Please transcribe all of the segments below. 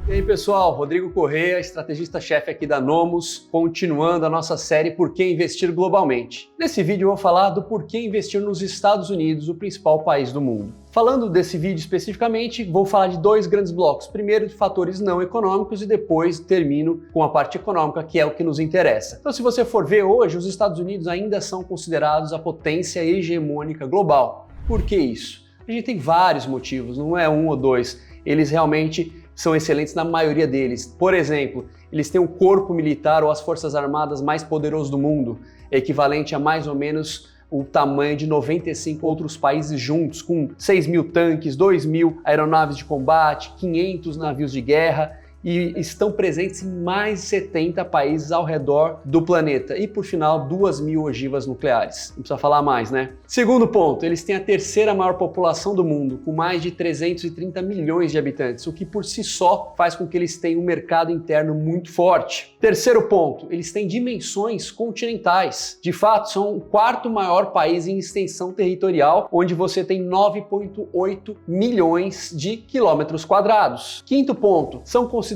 E aí pessoal, Rodrigo Corrêa, estrategista-chefe aqui da Nomus, continuando a nossa série Por que Investir Globalmente. Nesse vídeo eu vou falar do porquê investir nos Estados Unidos, o principal país do mundo. Falando desse vídeo especificamente, vou falar de dois grandes blocos. Primeiro de fatores não econômicos e depois termino com a parte econômica, que é o que nos interessa. Então se você for ver hoje, os Estados Unidos ainda são considerados a potência hegemônica global. Por que isso? A gente tem vários motivos, não é um ou dois. Eles realmente são excelentes na maioria deles. Por exemplo, eles têm o corpo militar ou as forças armadas mais poderoso do mundo, equivalente a mais ou menos o tamanho de 95 outros países juntos, com 6 mil tanques, 2 mil aeronaves de combate, 500 navios de guerra, e estão presentes em mais de 70 países ao redor do planeta. E por final, 2.000 ogivas nucleares. Não precisa falar mais, né? Segundo ponto, eles têm a terceira maior população do mundo, com mais de 330 milhões de habitantes, o que por si só faz com que eles tenham um mercado interno muito forte. Terceiro ponto, eles têm dimensões continentais. De fato, são o quarto maior país em extensão territorial, onde você tem 9,8 milhões de quilômetros quadrados. Quinto ponto, são considerados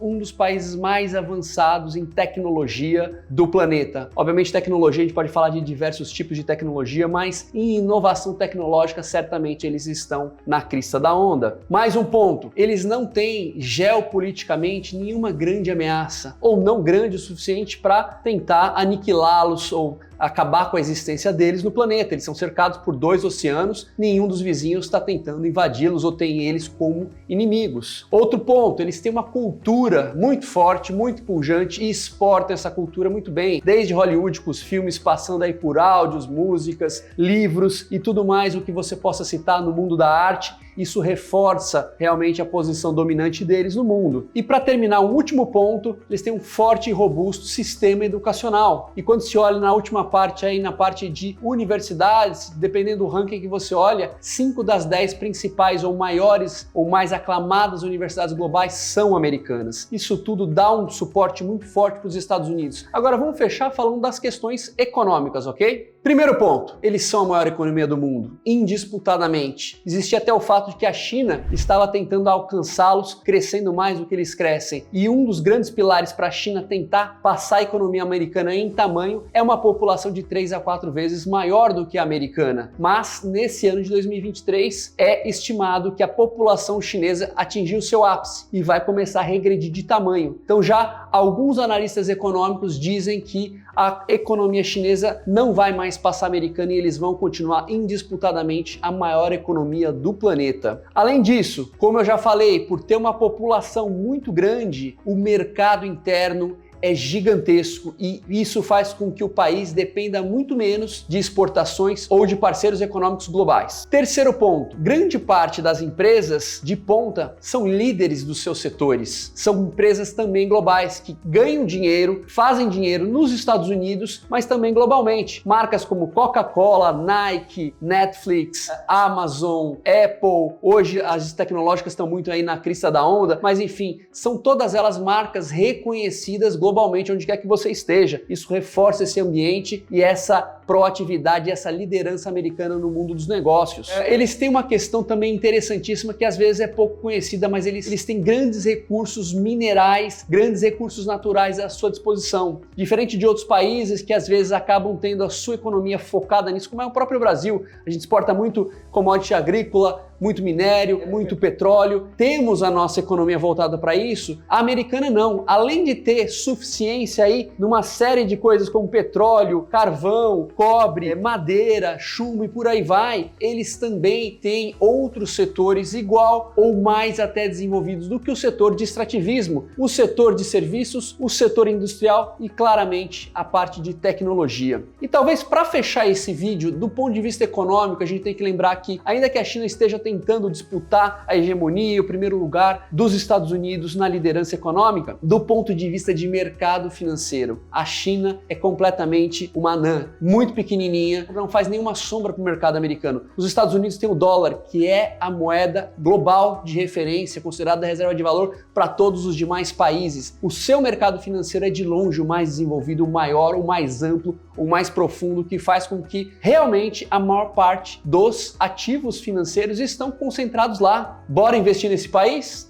um dos países mais avançados em tecnologia do planeta. Obviamente, tecnologia, a gente pode falar de diversos tipos de tecnologia, mas em inovação tecnológica, certamente eles estão na crista da onda. Mais um ponto, eles não têm geopoliticamente nenhuma grande ameaça, ou não grande o suficiente para tentar aniquilá-los ou acabar com a existência deles no planeta. Eles são cercados por 2 oceanos, nenhum dos vizinhos está tentando invadi-los ou tem eles como inimigos. Outro ponto, eles têm uma cultura muito forte, muito pujante e exportam essa cultura muito bem, desde Hollywood com os filmes, passando aí por áudios, músicas, livros e tudo mais o que você possa citar no mundo da arte. Isso reforça realmente a posição dominante deles no mundo. E para terminar, um último ponto, eles têm um forte e robusto sistema educacional. E quando se olha na última parte aí, na parte de universidades, dependendo do ranking que você olha, 5 das 10 principais ou maiores ou mais aclamadas universidades globais são americanas. Isso tudo dá um suporte muito forte para os Estados Unidos. Agora vamos fechar falando das questões econômicas, ok? Primeiro ponto, eles são a maior economia do mundo, indisputadamente. Existia até o fato de que a China estava tentando alcançá-los, crescendo mais do que eles crescem. E um dos grandes pilares para a China tentar passar a economia americana em tamanho é uma população de 3 a 4 vezes maior do que a americana. Mas nesse ano de 2023 é estimado que a população chinesa atingiu seu ápice e vai começar a regredir de tamanho. Então já alguns analistas econômicos dizem que a economia chinesa não vai mais passar a americana e eles vão continuar indisputadamente a maior economia do planeta. Além disso, como eu já falei, por ter uma população muito grande, o mercado interno é gigantesco e isso faz com que o país dependa muito menos de exportações ou de parceiros econômicos globais. Terceiro ponto, grande parte das empresas de ponta são líderes dos seus setores. São empresas também globais que ganham dinheiro, fazem dinheiro nos Estados Unidos, mas também globalmente. Marcas como Coca-Cola, Nike, Netflix, Amazon, Apple, hoje as tecnológicas estão muito aí na crista da onda, mas enfim, são todas elas marcas reconhecidas globalmente onde quer que você esteja. Isso reforça esse ambiente e essa proatividade e essa liderança americana no mundo dos negócios. Eles têm uma questão também interessantíssima que às vezes é pouco conhecida, mas eles têm grandes recursos minerais, grandes recursos naturais à sua disposição. Diferente de outros países que às vezes acabam tendo a sua economia focada nisso, como é o próprio Brasil. A gente exporta muito commodity agrícola, muito minério, muito petróleo. Temos a nossa economia voltada para isso. A americana não. Além de ter suficiência aí numa série de coisas como petróleo, carvão, cobre, madeira, chumbo e por aí vai, eles também têm outros setores igual ou mais até desenvolvidos do que o setor de extrativismo, o setor de serviços, o setor industrial e claramente a parte de tecnologia. E talvez para fechar esse vídeo, do ponto de vista econômico, a gente tem que lembrar que ainda que a China esteja tentando disputar a hegemonia e o primeiro lugar dos Estados Unidos na liderança econômica, do ponto de vista de mercado financeiro, a China é completamente uma anã, muito pequenininha, não faz nenhuma sombra para o mercado americano. Os Estados Unidos têm o dólar, que é a moeda global de referência, considerada a reserva de valor para todos os demais países. O seu mercado financeiro é de longe o mais desenvolvido, o maior, o mais amplo, o mais profundo, que faz com que realmente a maior parte dos ativos financeiros estão concentrados lá. Bora investir nesse país?